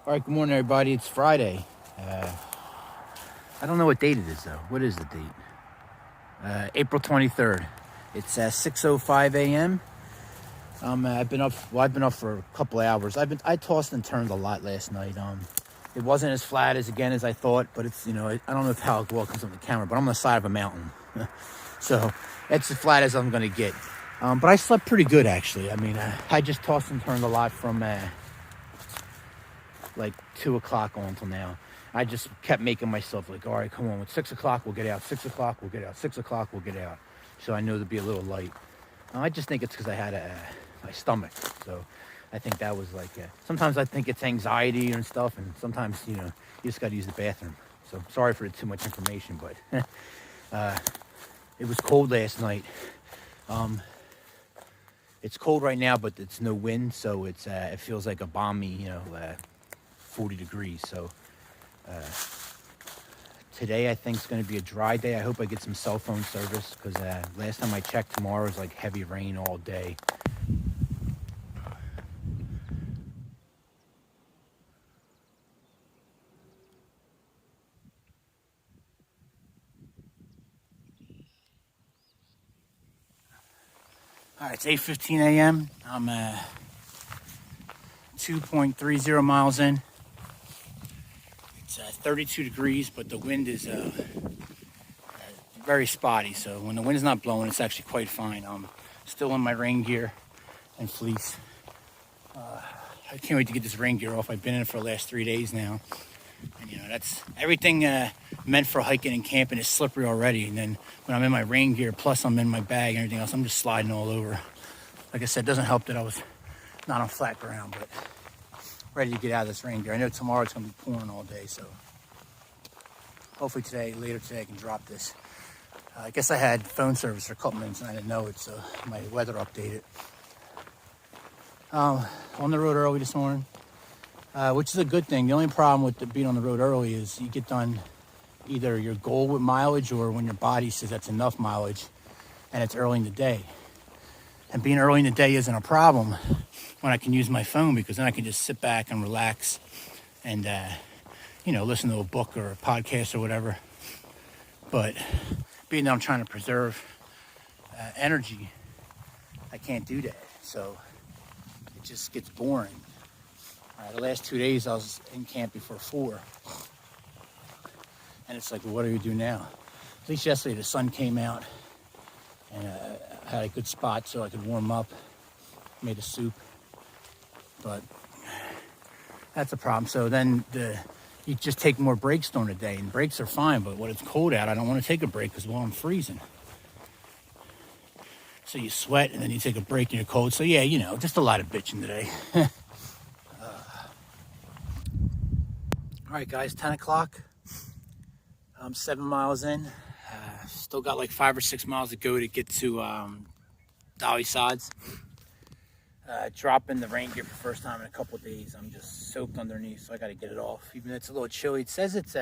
All right, good morning, everybody. It's Friday. I don't know what date it is, though. What is the date? April 23rd. It's 6:05 a.m. I've been up. Well, I've been up for a couple of hours. I tossed and turned a lot last night. It wasn't as flat as I thought, but it's I don't know how well it comes on the camera, but I'm on the side of a mountain, so it's as flat as I'm gonna get. But I slept pretty good, actually. I mean, I just tossed and turned a lot from like 2 o'clock on until now. I just kept making myself like, all right, come on, with 6 o'clock we'll get out, 6 o'clock we'll get out, 6 o'clock we'll get out. So I know to be a little light. I just think it's because I had my stomach. So I think that was like, sometimes I think it's anxiety and stuff, and sometimes, you just got to use the bathroom. So sorry for too much information, but it was cold last night. It's cold right now, but it's no wind, so it feels like a balmy, 40 degrees. So today I think is going to be a dry day. I hope I get some cell phone service, because last time I checked, tomorrow is like heavy rain all day. All right, it's 8:15 a.m. I'm 2.30 miles in. It's 32 degrees, but the wind is very spotty. So when the wind is not blowing, it's actually quite fine. I'm still in my rain gear and fleece. I can't wait to get this rain gear off. I've been in it for the last 3 days now. And that's everything meant for hiking and camping is slippery already. And then when I'm in my rain gear, plus I'm in my bag and everything else, I'm just sliding all over. Like I said, it doesn't help that I was not on flat ground, but ready to get out of this rain gear. I know tomorrow it's going to be pouring all day, so hopefully later today I can drop this. I guess I had phone service for a couple minutes and I didn't know it, so my weather updated. On the road early this morning, which is a good thing. The only problem with being on the road early is you get done either your goal with mileage or when your body says that's enough mileage, and it's early in the day. And being early in the day isn't a problem when I can use my phone, because then I can just sit back and relax and, listen to a book or a podcast or whatever. But being that I'm trying to preserve energy, I can't do that. So it just gets boring. The last 2 days I was in camp before 4. And it's like, well, what do we do now? At least yesterday the sun came out and I had a good spot so I could warm up, made a soup. But that's a problem. So then you just take more breaks during the day, and breaks are fine, but when it's cold out, I don't want to take a break because, I'm freezing. So you sweat and then you take a break and you're cold. So yeah, just a lot of bitching today. All right, guys, 10 o'clock. I'm 7 miles in. Still got like 5 or 6 miles to go to get to Dolly Sods. Dropping the rain gear for the first time in a couple of days. I'm just soaked underneath, so I got to get it off. Even though it's a little chilly. It says it's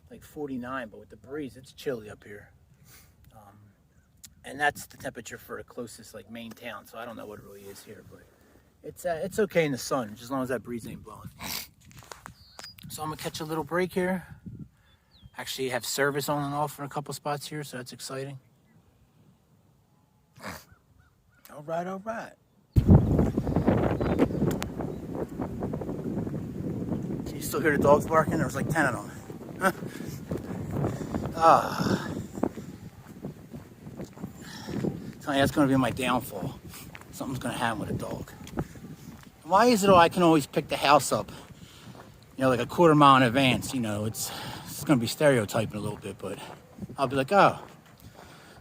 like 49, but with the breeze, it's chilly up here. And that's the temperature for the closest like main town. So I don't know what it really is here, but it's okay in the sun, just as long as that breeze ain't blowing. So I'm gonna catch a little break here. Actually have service on and off in a couple spots here, so that's exciting. All right. Can you still hear the dogs barking? There was like 10 of them. Tell you, that's going to be my downfall. Something's going to happen with a dog. Why is it I can always pick the house up, like a quarter mile in advance? It's going to be stereotyping a little bit, but I'll be like, oh,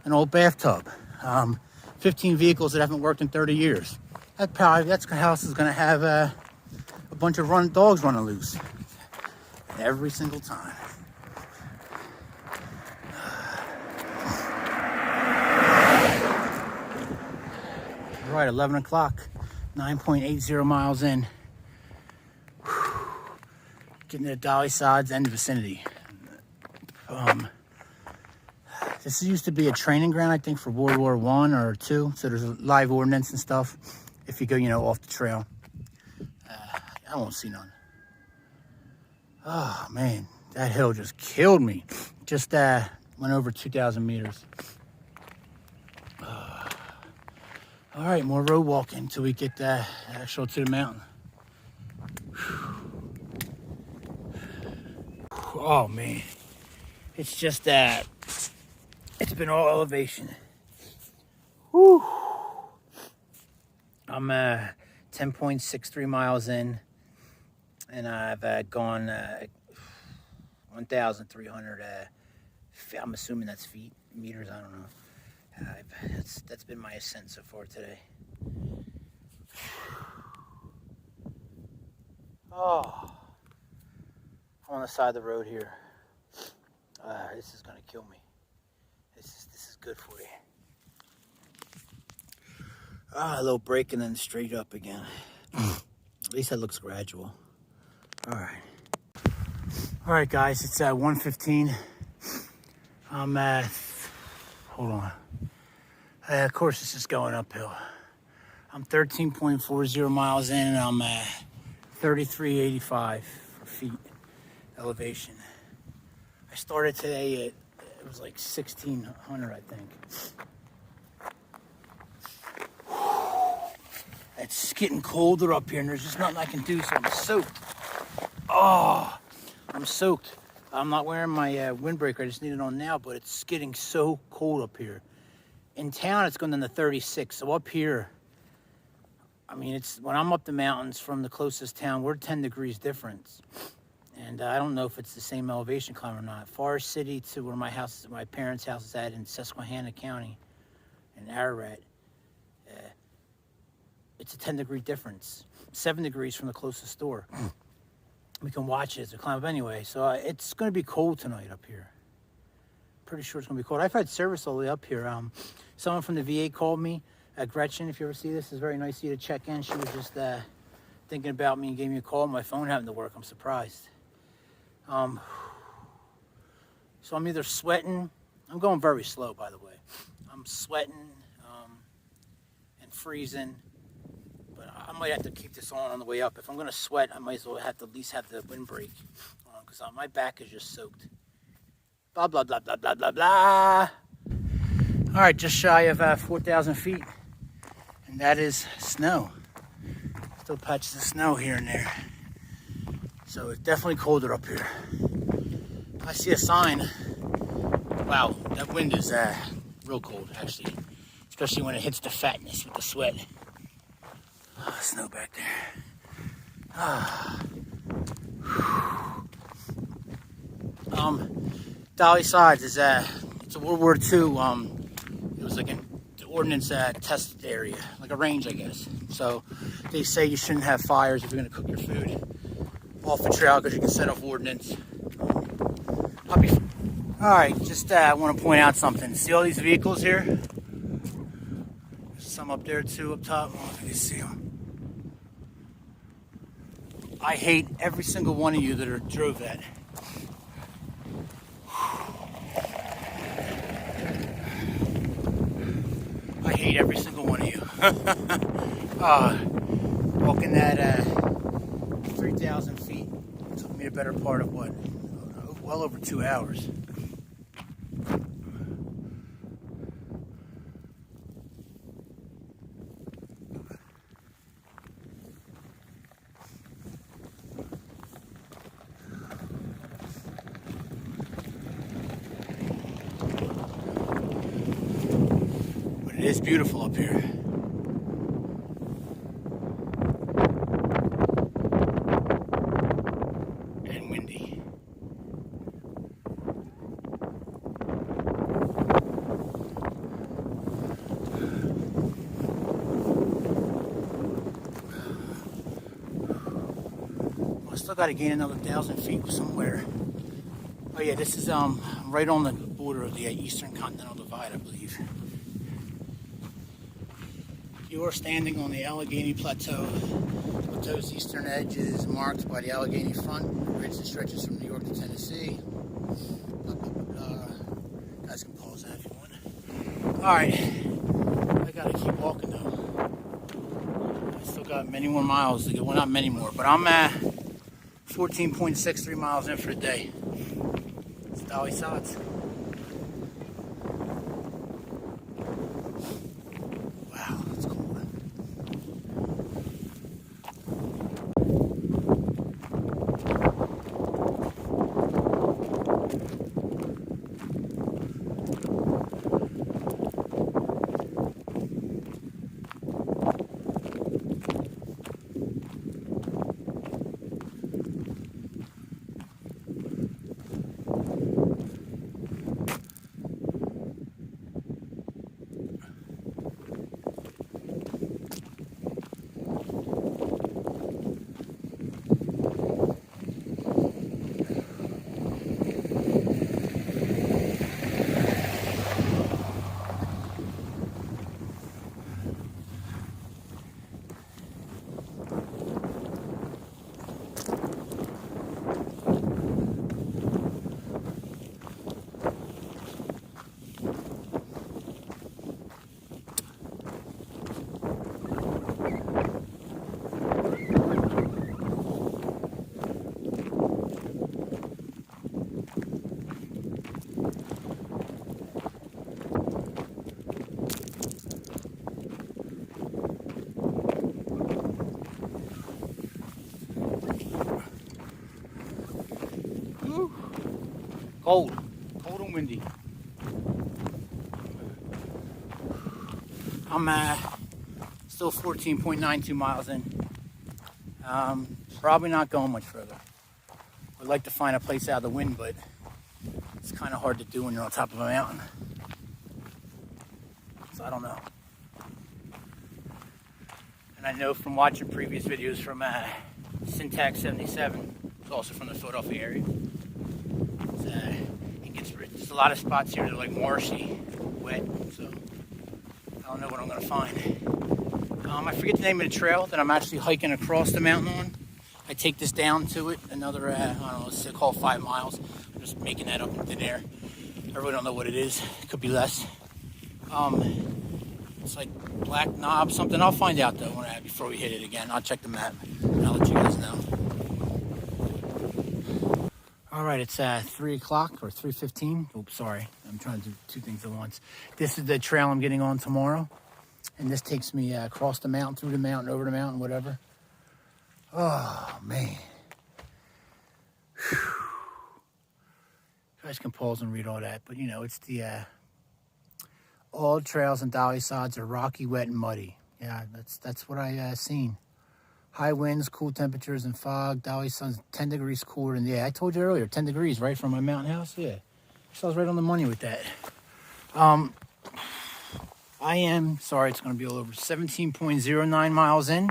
an old bathtub. 15 vehicles that haven't worked in 30 years. That house is going to have a bunch of dogs running loose every single time. All right, 11 o'clock, 9.80 miles in. Getting to Dolly Sods and the vicinity. This used to be a training ground, I think, for World War I or II. So there's a live ordnance and stuff if you go, off the trail. I won't see none. Oh man, that hill just killed me. Just went over 2,000 meters. All right, more road walking until we get actual to the mountain. Oh man, it's just it's been all elevation. Whew. I'm 10.63 miles in, and I've gone 1,300. I'm assuming that's feet, meters. I don't know. That's been my ascent so far today. Oh, I'm on the side of the road here. This is gonna kill me. This is good for you. A little break and then straight up again. At least that looks gradual. All right, guys. It's 1:15. I'm at. Hold on. Of course, this is going uphill. I'm 13.40 miles in, and I'm at 3385 for feet elevation. I started today at, it was like 1,600, I think. It's getting colder up here, and there's just nothing I can do, so I'm soaked. Oh, I'm soaked. I'm not wearing my windbreaker. I just need it on now, but it's getting so cold up here. In town, it's going down to 36. So up here, I mean, it's when I'm up the mountains from the closest town, we're 10 degrees difference. And I don't know if it's the same elevation climb or not. Forest City to where my parents' house is at in Susquehanna County, in Ararat. It's a 10-degree difference. 7 degrees from the closest store. We can watch it as we climb up anyway. So it's going to be cold tonight up here. Pretty sure it's going to be cold. I've had service all the way up here. Someone from the VA called me. Gretchen, if you ever see this, it's very nice of you to check in. She was just thinking about me and gave me a call. My phone happened to work. I'm surprised. So I'm either sweating. I'm going very slow, by the way. I'm sweating and freezing. But I might have to keep this on the way up. If I'm going to sweat, I might as well have to at least have the windbreak on because my back is just soaked. Blah, blah, blah, blah, blah, blah, blah. All right, just shy of 4,000 feet. And that is snow. Still patches of snow here and there. So it's definitely colder up here. I see a sign. Wow, that wind is real cold, actually. Especially when it hits the fatness with the sweat. Oh, snow back there. Dolly Sides is it's a World War II. It was like an ordnance test area, like a range, I guess. So they say you shouldn't have fires if you're going to cook your food off the trail because you can set off ordnance. All right, just want to point out something. See all these vehicles here? There's some up there too, up top. I don't know if you can see them. I hate every single one of you that drove that. I hate every single one of you. Walking that 3,000 feet took me a better part of what? Well over 2 hours. It is beautiful up here. And windy. I still got to gain another 1,000 feet somewhere. Oh yeah, this is right on the border of the Eastern Continental Divide, I believe. You are standing on the Allegheny Plateau. The plateau's eastern edge is marked by the Allegheny Front, a ridge that stretches from New York to Tennessee. Blah, blah, blah, blah. You guys can pause that if you want. Alright, I gotta keep walking though. I still got many more miles to go. Well, not many more, but I'm 14.63 miles in for the day. It's Dolly Sods. Wow, that's cool. Cold and windy. I'm still 14.92 miles in. Probably not going much further. Would like to find a place out of the wind, but it's kind of hard to do when you're on top of a mountain. So I don't know. And I know from watching previous videos from Syntax 77, it's also from the Philadelphia area. There's a lot of spots here that are like marshy, wet, so I don't know what I'm gonna find. I forget the name of the trail that I'm actually hiking across the mountain on. I take this down to it, another, I don't know, let's call it 5 miles. I'm just making that up in thin air. I really don't know what it is. It could be less. It's like Black Knob, something. I'll find out though before we hit it again. I'll check the map and I'll let you guys know. All right, it's 3 o'clock or 3:15. Oops, sorry. I'm trying to do 2 things at once. This is the trail I'm getting on tomorrow. And this takes me across the mountain, through the mountain, over the mountain, whatever. Oh, man. Whew. You guys can pause and read all that. But, you know, it's the... all trails and Dolly Sods are rocky, wet, and muddy. Yeah, that's what I seen. High winds, cool temperatures, and fog. Dolly Sods 10 degrees cooler. And yeah, I told you earlier, 10 degrees, right, from my mountain house? Yeah. So I was right on the money with that. I am, sorry, it's going to be all over, 17.09 miles in.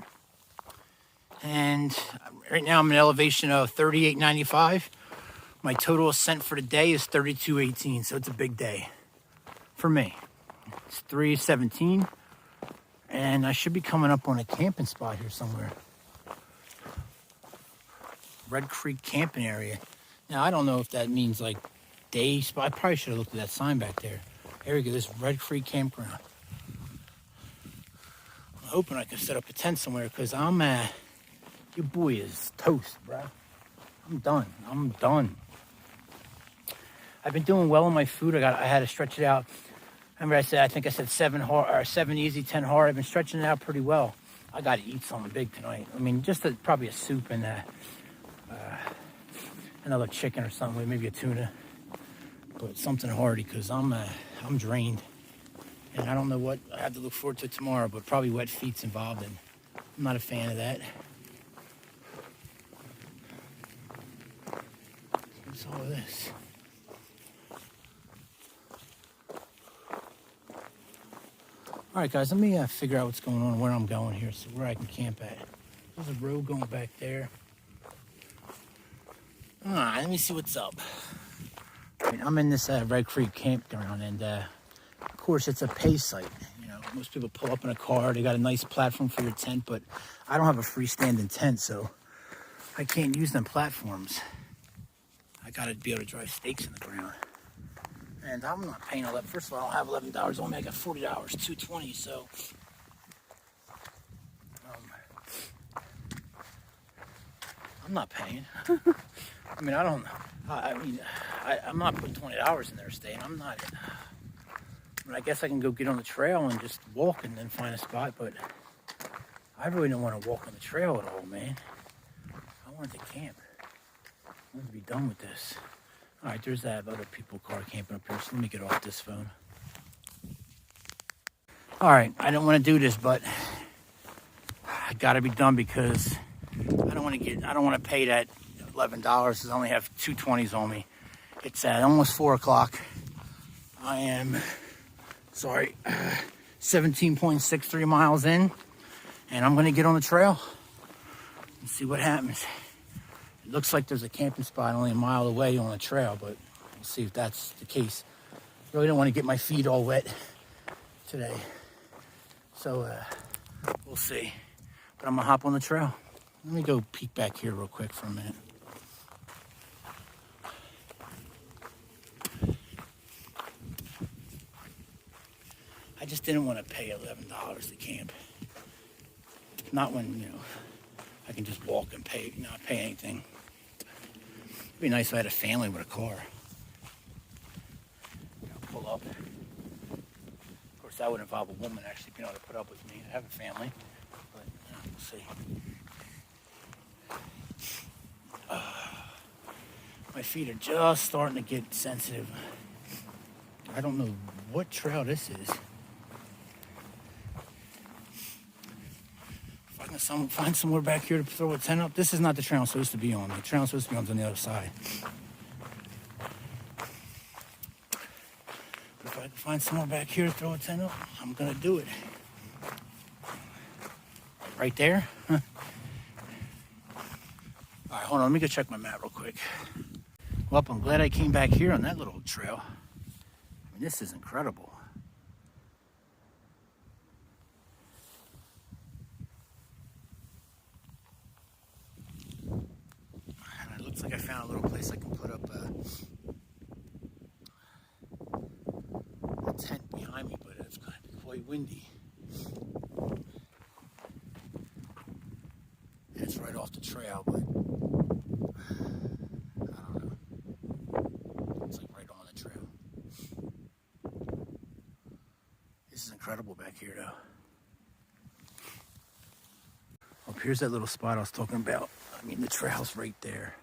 And right now I'm at an elevation of 38.95. My total ascent for the day is 32.18, so it's a big day for me. It's 3:17, and I should be coming up on a camping spot here somewhere. Red Creek camping area. Now, I don't know if that means like day spot. I probably should have looked at that sign back there. There we go, this Red Creek campground. I'm hoping I can set up a tent somewhere because your boy is toast, bro. I'm done. I've been doing well on my food. I had to stretch it out. Remember I think I said 7 hard, or 7 easy, 10 hard. I've been stretching it out pretty well. I got to eat something big tonight. I mean, just probably a soup and another chicken or something, maybe a tuna, but something hearty because I'm drained, and I don't know what I have to look forward to tomorrow. But probably wet feet's involved, and I'm not a fan of that. What's all of this? All right, guys, let me figure out what's going on, where I'm going here, so where I can camp at. There's a road going back there. All right, let me see what's up. All right, I'm in this Red Creek campground, and of course, it's a pay site. You know, most people pull up in a car. They got a nice platform for your tent, but I don't have a freestanding tent, so I can't use them platforms. I got to be able to drive stakes in the ground. And I'm not paying all that. First of all, I don't have $11 on me. I got $40, $220. So I'm not paying. I mean, I'm not putting $20 in there staying. I'm not. I mean, I guess I can go get on the trail and just walk and then find a spot, but I really don't want to walk on the trail at all, man. I wanted to camp. I wanted to be done with this. All right, there's that other people car camping up here, so let me get off this phone. All right, I don't want to do this, but I got to be done because I don't want to pay that $11 because I only have 220s on me. It's at almost 4 o'clock. I am, 17.63 miles in, and I'm going to get on the trail and see what happens. It looks like there's a camping spot only a mile away on the trail, but we'll see if that's the case. Really don't want to get my feet all wet today. So we'll see. But I'm going to hop on the trail. Let me go peek back here real quick for a minute. I just didn't want to pay $11 to camp. Not when, I can just walk and not pay anything. It'd be nice if I had a family with a car. Pull up. Of course, that would involve a woman actually being able to put up with me. I have a family, but we'll see. My feet are just starting to get sensitive. I don't know what trail this is. If I can find somewhere back here to throw a tent up. This is not the trail I'm supposed to be on. The trail I'm supposed to be on the other side. But if I can find somewhere back here to throw a tent up, I'm going to do it. Right there? Huh. All right, hold on. Let me go check my map real quick. Well, I'm glad I came back here on that little trail. I mean, this is incredible. And it looks like I found a little place I can put up a tent behind me, but it's going to be quite windy. And it's right off the trail, but incredible back here though. Oh, here's that little spot I was talking about. I mean, the trail's right there,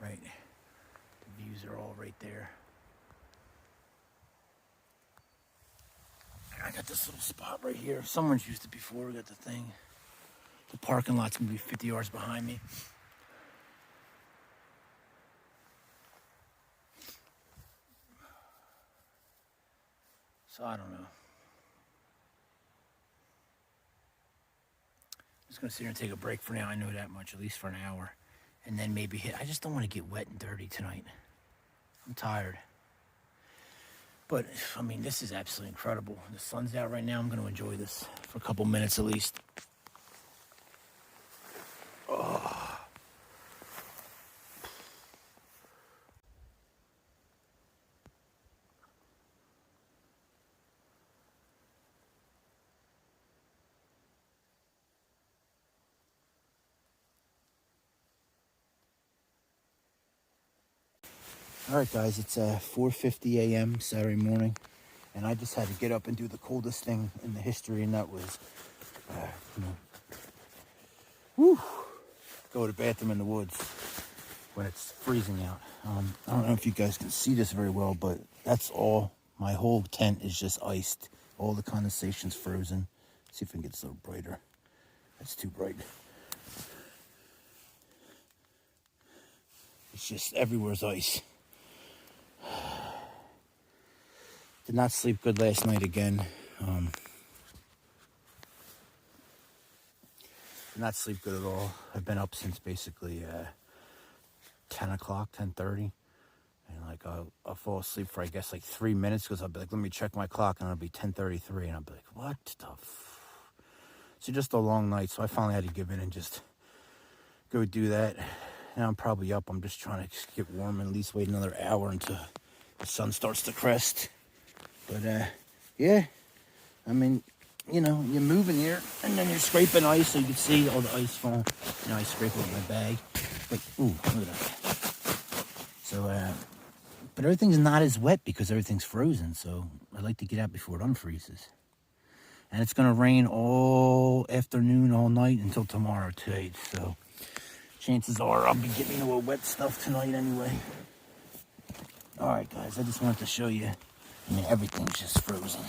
right? The views are all right there. I got this little spot right here. Someone's used it before. We got the thing. The parking lot's gonna be 50 yards behind me. So I don't know. I'm just gonna sit here and take a break for now. I know that much, at least for an hour, and then maybe hit. I just don't want to get wet and dirty tonight. I'm tired. But I mean, this is absolutely incredible. The sun's out right now. I'm gonna enjoy this for a couple minutes at least. Oh. All right, guys, it's 4:50 a.m. Saturday morning, and I just had to get up and do the thing in the history, and that was, go to the bathroom in the woods when it's freezing out. I don't know if you guys can see this very well, but that's all. My whole tent is just iced. All the condensation's frozen. Let's see if I can get this a little brighter. That's too bright. It's just everywhere's ice. Did not sleep good last night again. Did not sleep good at all. I've been up since basically 10 o'clock, 10:30. And like I'll fall asleep for I guess like 3 minutes because I'll be like, let me check my clock, and it'll be 10:33, and I'll be like, what the So just a long night. So I finally had to give in and just go do that. Now I'm probably up. I'm just trying to get warm and at least wait another hour until the sun starts to crest. But yeah, I mean, you're moving here and then you're scraping ice so you can see all the ice falling. I scrape it with my bag. Wait, ooh, look at that. So, but everything's not as wet because everything's frozen. So I like to get out before it unfreezes. And it's gonna rain all afternoon, all night until tomorrow today. So chances are I'll be getting a little wet stuff tonight anyway. All right, guys, I just wanted to show you. I mean, everything's just frozen.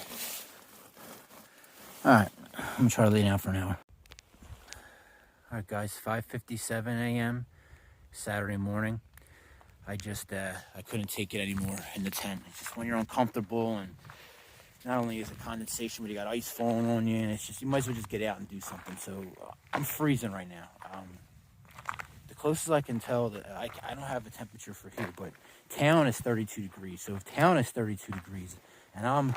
All right, I'm gonna try to lay down for an hour. All right, guys, 5:57 a.m. Saturday morning. I couldn't take it anymore in the tent. It's just when you're uncomfortable, and not only is it condensation, but you got ice falling on you, and it's just, you might as well just get out and do something. So I'm freezing right now. The closest I can tell, that I don't have a temperature for here, but town is 32 degrees. So if town is 32 degrees, and I'm,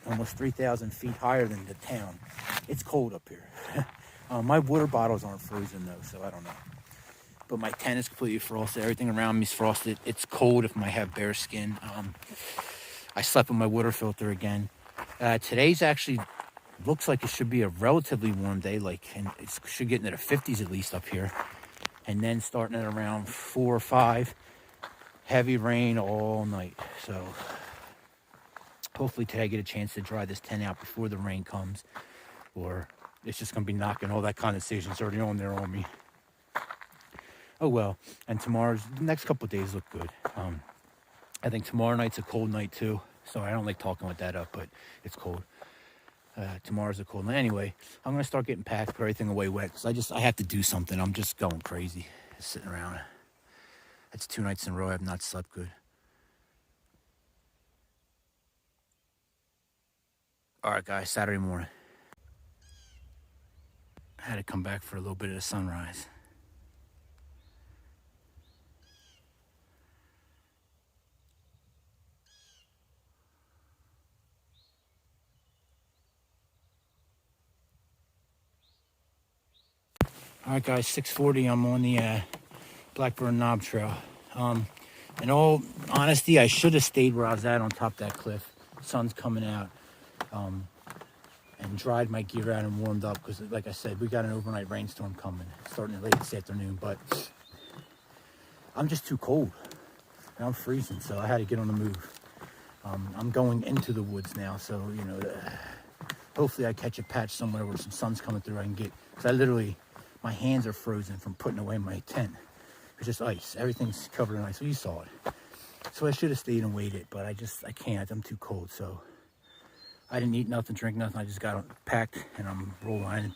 almost 3,000 feet higher than the town, it's cold up here. My water bottles aren't frozen though, so I don't know. But my tent is completely frosted. Everything around me is frosted. It's cold if I have bare skin. I slept with my water filter again. Today's actually looks like it should be a relatively warm day, and it should get into the 50s at least up here. And then starting at around 4 or 5, heavy rain all night. So hopefully today I get a chance to dry this tent out before the rain comes, or it's just going to be knocking all that condensation's already on there on me. Oh well. And the next couple of days look good. I think tomorrow night's a cold night too. Sorry, I don't like talking with that up, but it's cold. Tomorrow's a cold night. Anyway, I'm going to start getting packed, put everything away wet, because I have to do something. I'm just going crazy, just sitting around. It's 2 nights in a row I have not slept good. All right, guys, Saturday morning. I had to come back for a little bit of the sunrise. All right, guys, 6:40. I'm on the Blackburn Knob Trail. In all honesty, I should have stayed where I was at on top of that cliff. The sun's coming out, and dried my gear out and warmed up because, like I said, we got an overnight rainstorm coming, starting late this afternoon. But I'm just too cold, and I'm freezing, so I had to get on the move. I'm going into the woods now, so hopefully I catch a patch somewhere where some sun's coming through. I can get, because my hands are frozen from putting away my tent. It's just ice. Everything's covered in ice. So you saw it. So I should have stayed and waited, but I can't. I'm too cold. So I didn't eat nothing, drink nothing. I just got packed and I'm rolling. I didn't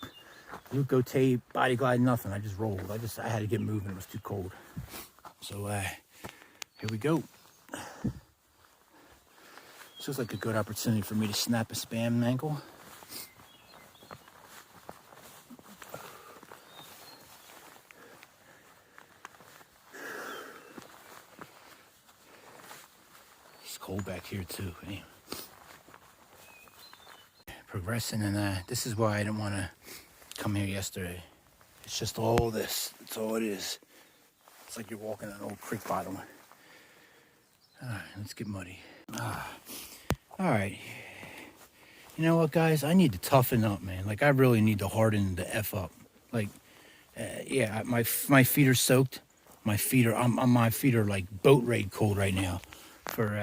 Luco tape, body glide, nothing. I just rolled. I had to get moving. It was too cold. So here we go. This looks like a good opportunity for me to snap a spam ankle. Cold back here too. Anyway. Progressing, and this is why I didn't want to come here yesterday. It's just all this. That's all it is. It's like you're walking an old creek bottom. All right, let's get muddy. All right. You know what, guys? I need to toughen up, man. I really need to harden the F up. Yeah, my feet are soaked. My feet are like boat raid cold right now. For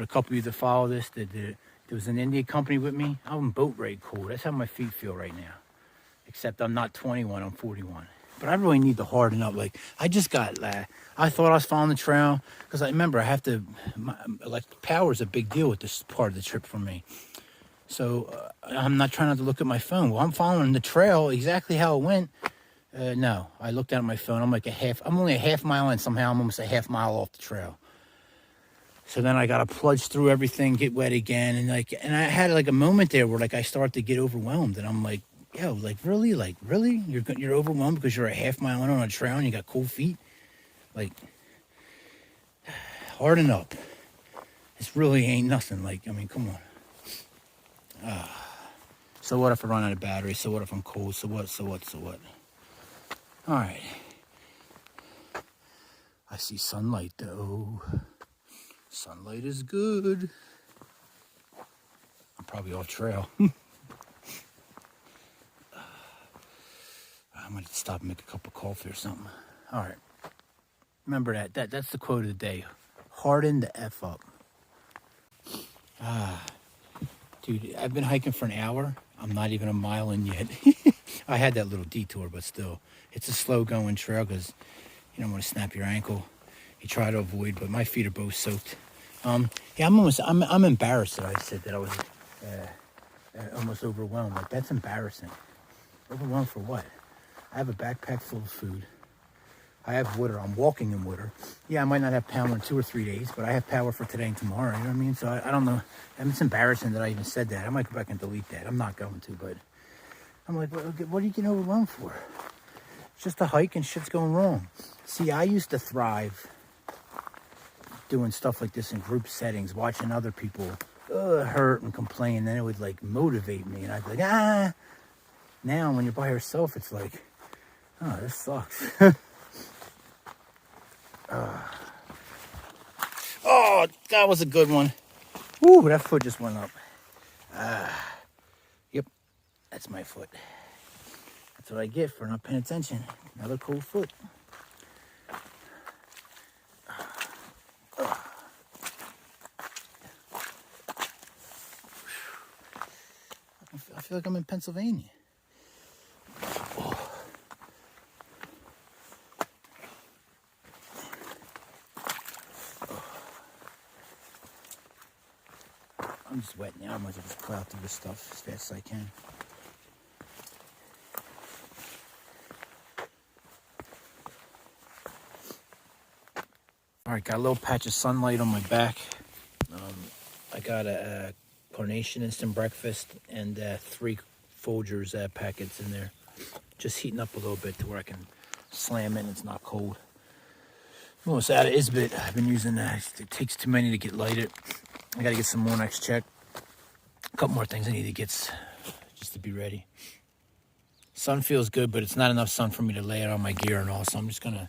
a couple of you that follow this, there was an India company with me. I'm boat raid cold. That's how my feet feel right now. Except I'm not 21, I'm 41. But I really need to harden up. I just got, I thought I was following the trail. Because I remember I have to, power is a big deal with this part of the trip for me. So I'm not trying not to look at my phone. Well, I'm following the trail exactly how it went. No, I looked at my phone. I'm only a half mile in. Somehow I'm almost a half mile off the trail. So then I got to plunge through everything, get wet again. And I had a moment there where I started to get overwhelmed. And I'm like, yo, really? Really? You're overwhelmed because you're a half mile in on a trail and you got cold feet? Harden up. This really ain't nothing. Come on. So what if I run out of battery? So what if I'm cold? So what? All right. I see sunlight though. Sunlight is good. I'm probably off trail. I might stop and make a cup of coffee or something. All right. Remember that's the quote of the day. Harden the F up. Dude, I've been hiking for an hour. I'm not even a mile in yet. I had that little detour, but still. It's a slow going trail because you don't want to snap your ankle. You try to avoid, but my feet are both soaked. Yeah, I'm embarrassed that I said that I was almost overwhelmed. Like, that's embarrassing. Overwhelmed for what? I have a backpack full of food. I have water. I'm walking in water. Yeah, I might not have power in 2 or 3 days, but I have power for today and tomorrow. You know what I mean? So I don't know. And it's embarrassing that I even said that. I might go back and delete that. I'm not going to, but I'm like, what are you getting overwhelmed for? It's just a hike and shit's going wrong. See, I used to thrive doing stuff like this in group settings, watching other people hurt and complain. Then it would like motivate me, and I'd be like, Now when you're by yourself, it's like, oh, this sucks. Oh, that was a good one. Woo, that foot just went up. Yep, that's my foot. That's what I get for not paying attention. Another cold foot. I feel like I'm in Pennsylvania. I'm just wet now. I might as well just plow through this stuff as fast as I can. All right, got a little patch of sunlight on my back. I got a Carnation instant breakfast and 3 Folgers packets in there. Just heating up a little bit to where I can slam it and it's not cold. I'm almost out of Isbit. I've been using that. It takes too many to get lighted. I got to get some more next check. A couple more things I need to get just to be ready. Sun feels good, but it's not enough sun for me to lay it on my gear and all. So I'm just going to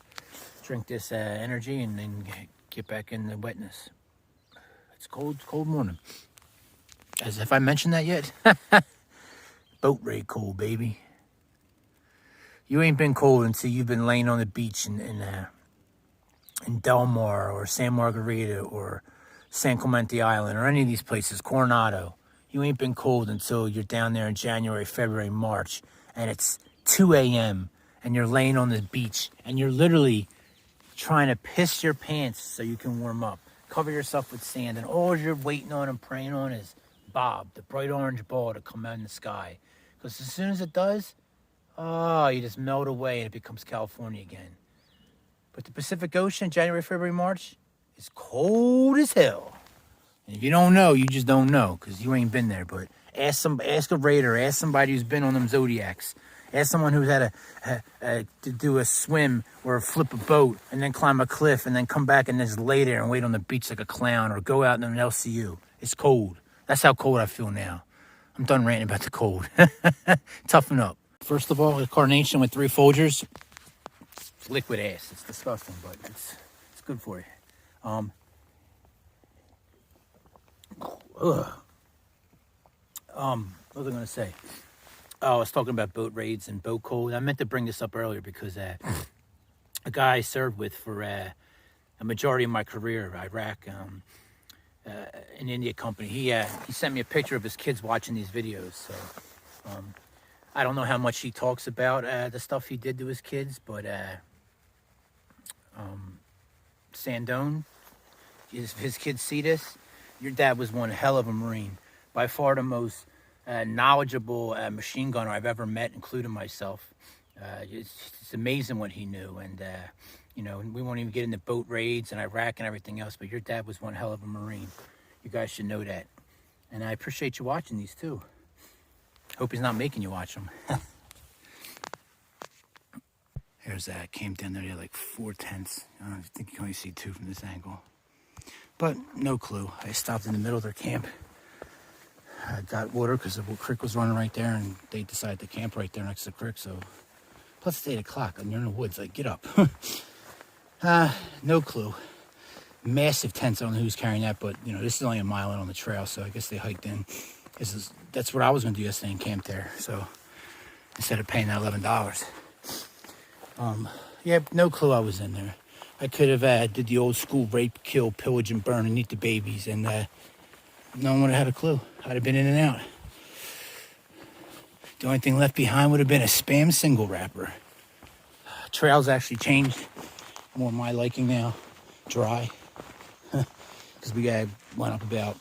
drink this energy and then get back in the wetness. It's cold morning. As if I mentioned that yet. Boat raid cold, baby. You ain't been cold until you've been laying on the beach in Del Mar or San Margarita or San Clemente Island or any of these places, Coronado. You ain't been cold until you're down there in January, February, March, and it's 2 a.m. and you're laying on the beach and you're literally trying to piss your pants so you can warm up. Cover yourself with sand, and all you're waiting on and praying on is Bob, the bright orange ball, to come out in the sky. Because as soon as it does, you just melt away and it becomes California again. But the Pacific Ocean, January, February, March, is cold as hell. And if you don't know, you just don't know, because you ain't been there. But ask a raider, ask somebody who's been on them Zodiacs. Ask someone who's had to do a swim or flip a boat and then climb a cliff and then come back and just lay there and wait on the beach like a clown or go out in an LCU. It's cold. That's how cold I feel now. I'm done ranting about the cold. Toughen up. First of all, a Carnation with 3 Folgers. It's liquid ass. It's disgusting, but it's good for you. What was I going to say? Oh, I was talking about boat raids and boat cold. I meant to bring this up earlier because a guy I served with for a majority of my career, Iraq, an India company, he sent me a picture of his kids watching these videos. So I don't know how much he talks about the stuff he did to his kids, but Sandone, his kids see this. Your dad was one hell of a Marine. By far the most knowledgeable machine gunner I've ever met, including myself. It's amazing what he knew. And, we won't even get into boat raids and Iraq and everything else, but your dad was one hell of a Marine. You guys should know that. And I appreciate you watching these, too. Hope he's not making you watch them. Here's that. Came down there, they had like 4 tents. I think you can only see 2 from this angle. But no clue. I stopped in the middle of their camp. I got water because the creek was running right there, and they decided to camp right there next to the creek. So, plus it's 8 o'clock, and you're in the woods. Like, get up. No clue. Massive tents. I don't know who's carrying that, but this is only a mile in on the trail, so I guess they hiked in. That's what I was going to do yesterday and camp there. So instead of paying that $11, Yeah, no clue I was in there. I could have did the old school rape, kill, pillage, and burn and eat the babies, and no one would have had a clue. I'd have been in and out. The only thing left behind would have been a spam single wrapper. Trails actually changed, more my liking now, dry. Because we went up about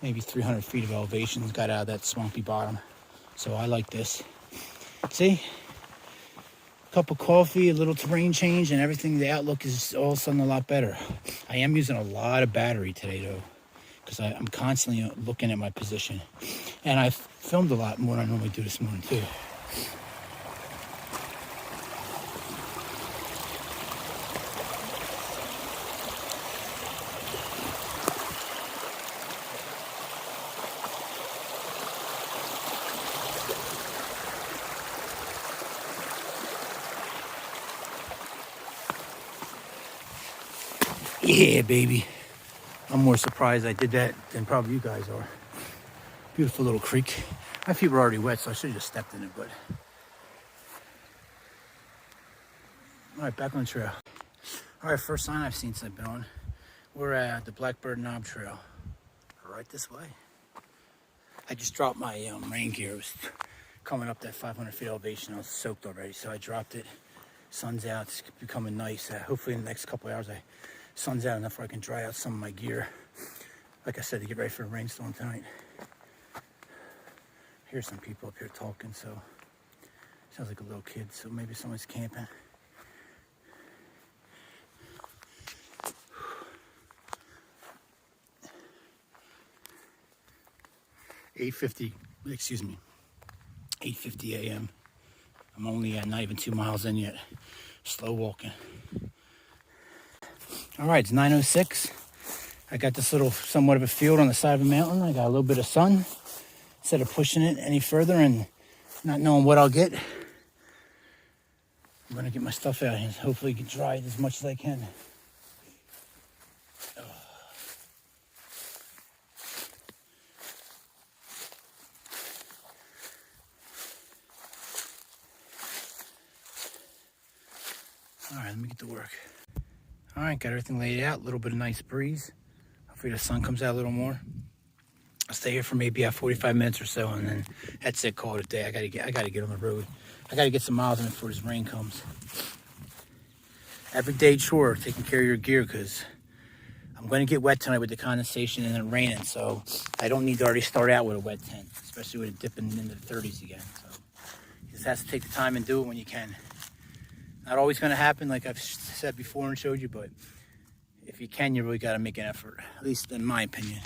maybe 300 feet of elevation, got out of that swampy bottom. So I like this. See? Cup of coffee, a little terrain change, and everything, the outlook is all of a sudden a lot better. I am using a lot of battery today though, because I'm constantly looking at my position. And I filmed a lot more than I normally do this morning too. Yeah, baby. I'm more surprised I did that than probably you guys are. Beautiful little creek. My feet were already wet, so I should have just stepped in it, but. All right, back on the trail. All right, first sign I've seen since I've been on. We're at the Blackbird Knob Trail. Right this way. I just dropped my rain gear. It was coming up that 500 feet elevation. I was soaked already, so I dropped it. Sun's out. It's becoming nice. Hopefully in the next couple of hours, sun's out enough where I can dry out some of my gear. Like I said, to get ready for a rainstorm tonight. Here's some people up here talking, so sounds like a little kid, so maybe someone's camping. .850 a.m. I'm only not even 2 miles in yet. Slow walking. All right, it's 9:06. I got this little somewhat of a field on the side of a mountain. I got a little bit of sun. Instead of pushing it any further and not knowing what I'll get, I'm gonna get my stuff out and hopefully get dried as much as I can. All right, let me get to work. All right, got everything laid out. A little bit of nice breeze. Hopefully the sun comes out a little more. I'll stay here for maybe 45 minutes or so, and then that's it. Call it a day. I gotta get on the road. I gotta get some miles in before this rain comes. Everyday chore, taking care of your gear, because I'm going to get wet tonight with the condensation and it raining, so I don't need to already start out with a wet tent, especially with it dipping into the 30s again. So you just have to take the time and do it when you can. Not always going to happen, like I've said before and showed you, but if you can, you really got to make an effort, at least in my opinion.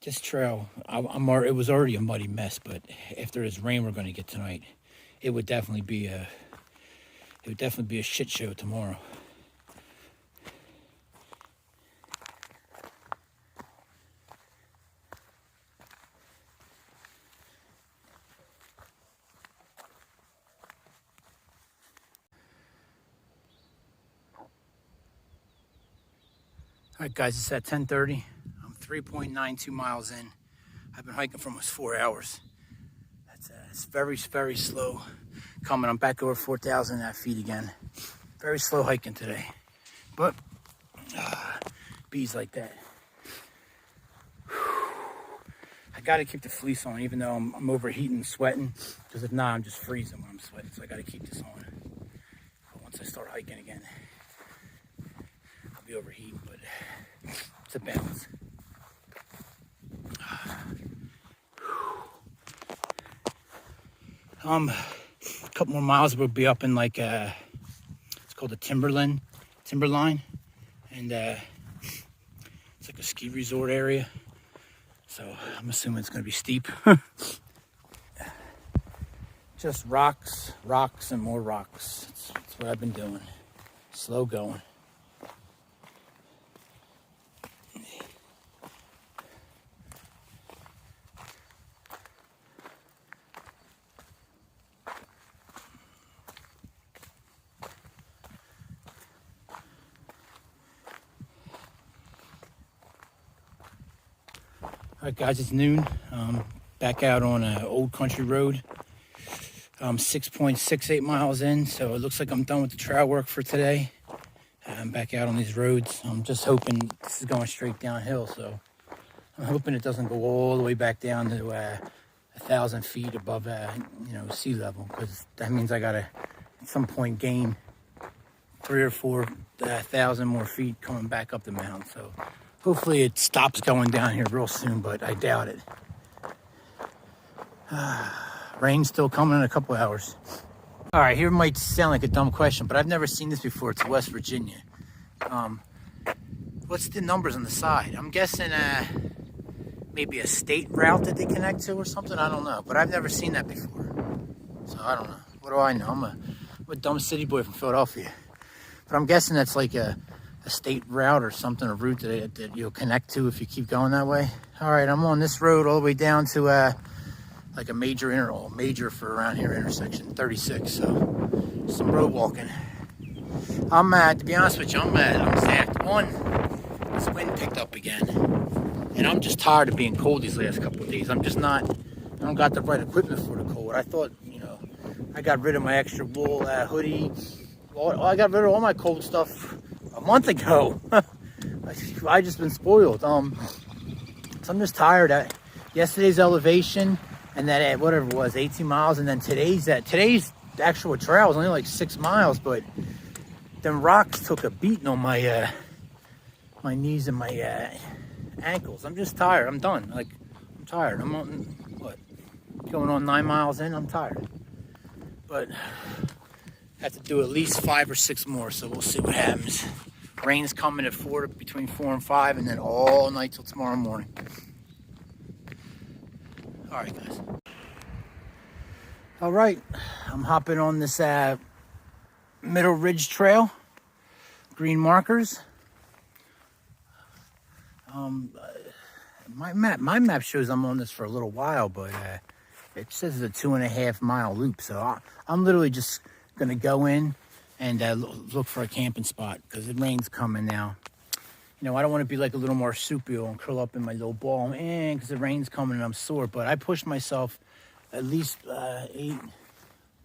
This trail, it was already a muddy mess, but after this rain we're going to get tonight, it would definitely be a shit show tomorrow. All right, guys, it's at 10:30. I'm 3.92 miles in. I've been hiking for almost 4 hours. It's very, very slow coming. I'm back over 4,000 feet again. Very slow hiking today, but bees like that. I got to keep the fleece on, even though I'm overheating and sweating, because if not, I'm just freezing when I'm sweating. So I got to keep this on. But once I start hiking again, I'll be overheating, but it's a balance. A couple more miles, we'll be up in like it's called the Timberline, and it's like a ski resort area. So I'm assuming it's going to be steep. Just rocks, rocks, and more rocks. That's what I've been doing. Slow going. All right, guys, it's noon. Back out on an old country road. 6.68 miles in, so it looks like I'm done with the trail work for today. I'm back out on these roads. I'm just hoping this is going straight downhill, so I'm hoping it doesn't go all the way back down to 1,000 feet above, sea level, because that means I gotta at some point gain 3 or 4 thousand more feet coming back up the mountain. So hopefully it stops going down here real soon, but I doubt it. Rain's still coming in a couple hours. All right, here might sound like a dumb question, but I've never seen this before. It's West Virginia. What's the numbers on the side? I'm guessing maybe a state route that they connect to or something. I don't know, but I've never seen that before. So I don't know. What do I know? I'm a dumb city boy from Philadelphia. But I'm guessing that's like a state route or something, a route that you'll connect to if you keep going that way. All right, I'm on this road all the way down to like a major for around here intersection 36. So some road walking. To be honest with you, I'm zapped. One, this wind picked up again, and I'm just tired of being cold these last couple of days. I don't got the right equipment for the cold. I thought, I got rid of my extra wool hoodie. I got rid of all my cold stuff a month ago. I just been spoiled. So I'm just tired. Yesterday's elevation, and that whatever it was, 18 miles, and then today's actual trail was only like 6 miles, but them rocks took a beating on my my knees and my ankles. I'm just tired. I'm done. I'm tired. I'm on going on 9 miles in. I'm tired, but I have to do at least 5 or 6 more. So we'll see what happens. Rain's coming at between 4 and 5, and then all night till tomorrow morning. All right, guys. All right, I'm hopping on this Middle Ridge Trail. Green markers. My map shows I'm on this for a little while, but it says it's a 2.5 mile loop. So I'm literally just gonna go in and look for a camping spot because the rain's coming now. I don't want to be like a little marsupial and curl up in my little ball because the rain's coming and I'm sore. But I pushed myself at least 8, 9, 10,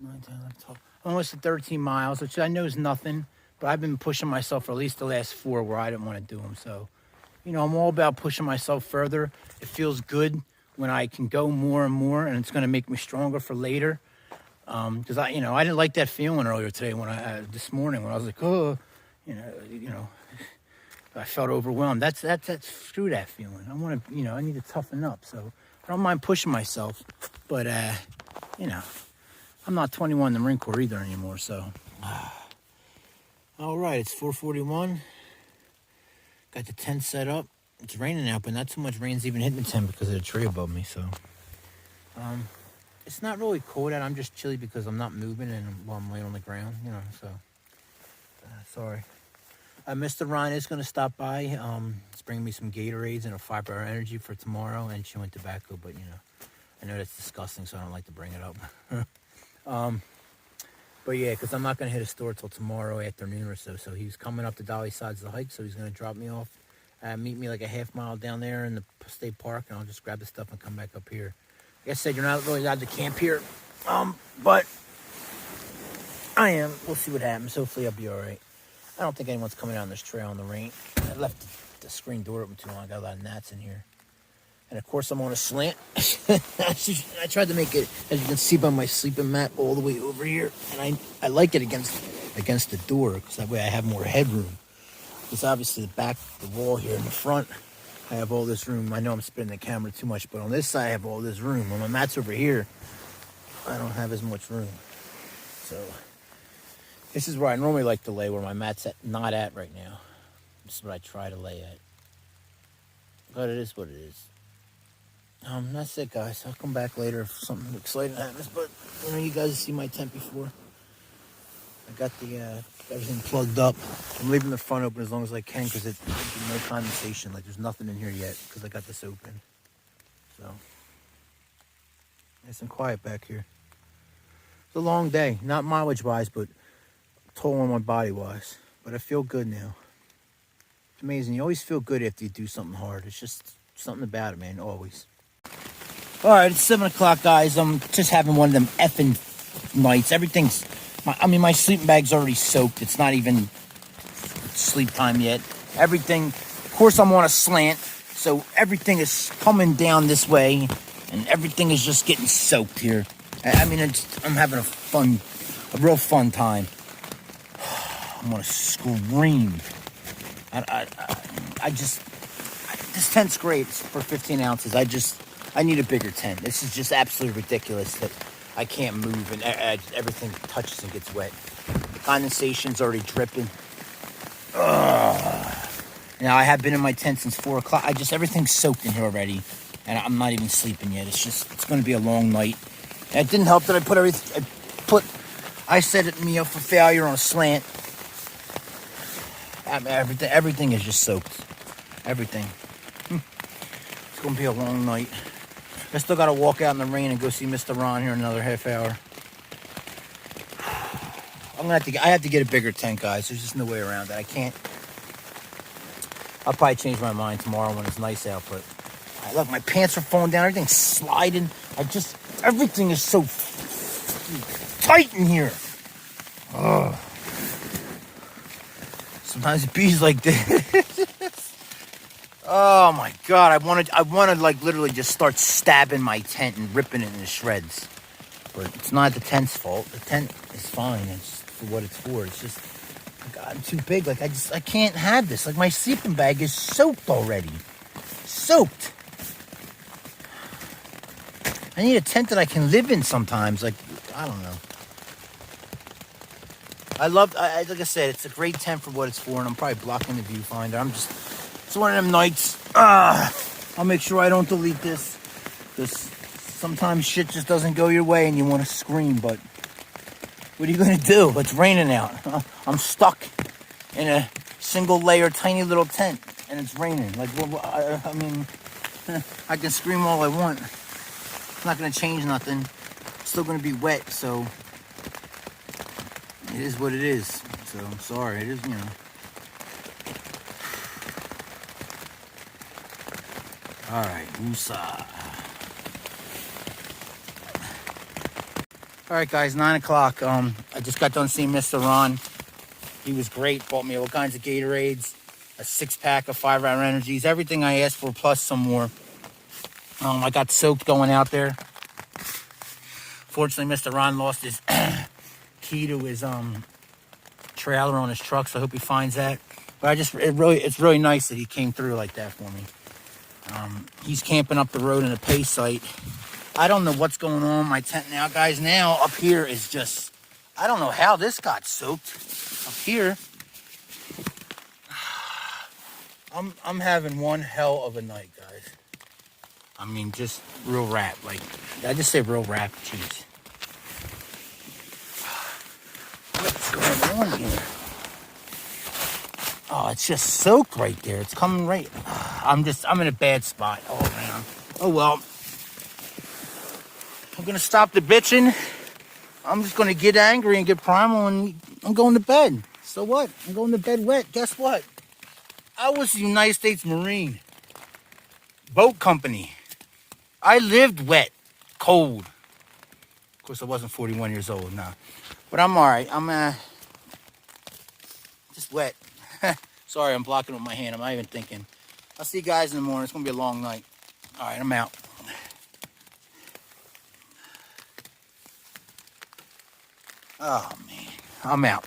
11, 12, almost 13 miles, which I know is nothing. But I've been pushing myself for at least the last 4 where I didn't want to do them. So, I'm all about pushing myself further. It feels good when I can go more and more, and it's going to make me stronger for later. Because I didn't like that feeling earlier today this morning when I was like, I felt overwhelmed. That's screw that feeling. I want to, I need to toughen up. So I don't mind pushing myself, but I'm not 21 in the Marine Corps either anymore. So, all right, it's 4:41. Got the tent set up. It's raining out, but not too much rain's even hitting the tent because of the tree above me. So, it's not really cold out. I'm just chilly because I'm not moving and while I'm laying on the ground, So, sorry. Mr. Ryan is going to stop by. He's bringing me some Gatorades and a 5-hour energy for tomorrow and chewing tobacco, but I know that's disgusting, so I don't like to bring it up. But yeah, because I'm not going to hit a store till tomorrow afternoon or so. So he's coming up to Dolly Sides of the hike, so he's going to drop me off, meet me like a half mile down there in the state park, and I'll just grab the stuff and come back up here. Like I said, you're not really allowed to camp here, but I am. We'll see what happens. Hopefully I'll be all right. I don't think anyone's coming down this trail in the rain. I left the screen door open too long. I got a lot of gnats in here. And of course I'm on a slant. I tried to make it, as you can see by my sleeping mat, all the way over here. And I like it against the door because that way I have more headroom. Because obviously the wall here in the front, I have all this room. I know I'm spinning the camera too much, but on this side I have all this room. When my mat's over here, I don't have as much room. So this is where I normally like to lay, where my mat's not at right now. This is what I try to lay at. But it is what it is. That's it, guys. I'll come back later if something exciting happens. But you guys have seen my tent before. I got the everything plugged up. I'm leaving the front open as long as I can because there's no condensation. Like there's nothing in here yet because I got this open. So nice and quiet back here. It's a long day, not mileage wise, but toll on my body wise. But I feel good now. It's amazing. You always feel good after you do something hard. It's just something about it, man. Always. All right, it's 7 o'clock, guys. I'm just having one of them effing nights. Everything's, my sleeping bag's already soaked. It's not even sleep time yet. Everything, of course, I'm on a slant, so everything is coming down this way, and everything is just getting soaked here. I'm having a real fun time. I'm gonna scream. This tent's great for 15 ounces. I need a bigger tent. This is just absolutely ridiculous that I can't move and everything touches and gets wet. The condensation's already dripping. Ugh. Now, I have been in my tent since 4 o'clock. Everything's soaked in here already, and I'm not even sleeping yet. It's going to be a long night. And it didn't help that I set me up for failure on a slant. Everything is just soaked. Everything. It's going to be a long night. I still got to walk out in the rain and go see Mr. Ron here in another half hour. I have to get a bigger tent, guys. There's just no way around that. I can't. I'll probably change my mind tomorrow when it's nice out, but look, my pants are falling down. Everything's sliding. Everything is so tight in here. Ugh. Sometimes it bees like this. Oh my God, I want to like literally just start stabbing my tent and ripping it into shreds. But it's not the tent's fault. The tent is fine. It's for what it's for. It's just, God, I'm too big. Like I can't have this. Like my sleeping bag is soaked already. Soaked. I need a tent that I can live in sometimes. Like, I don't know. Like I said, it's a great tent for what it's for, and I'm probably blocking the viewfinder. It's one of them nights. I'll make sure I don't delete this, because sometimes shit just doesn't go your way and you want to scream, but what are you going to do? It's raining out. I'm stuck in a single layer, tiny little tent, and it's raining. Like, I can scream all I want. It's not going to change nothing. It's still going to be wet, so it is what it is. So I'm sorry. It is, All right, woosah. All right, guys, 9 o'clock. I just got done seeing Mr. Ron. He was great. Bought me all kinds of Gatorades, a 6-pack of 5-hour energies, everything I asked for, plus some more. I got soaked going out there. Fortunately, Mr. Ron lost his key to his trailer on his truck, so I hope he finds that. But it's really nice that he came through like that for me. He's camping up the road in a pay site. I don't know what's going on in my tent now, guys. Now up here is just, I don't know how this got soaked up here. I'm having one hell of a night, guys. I mean, just real rap. Like, I just say real rap. Jeez. What's going on here? Oh, it's just soaked right there. It's coming right. I'm in a bad spot all around. Oh, well. I'm going to stop the bitching. I'm just going to get angry and get primal, and I'm going to bed. So what? I'm going to bed wet. Guess what? I was a United States Marine. Boat company. I lived wet, cold. Of course, I wasn't 41 years old, nah. But I'm all right. I'm just wet. Sorry, I'm blocking with my hand. I'm not even thinking. I'll see you guys in the morning. It's going to be a long night. All right, I'm out. Oh, man. I'm out.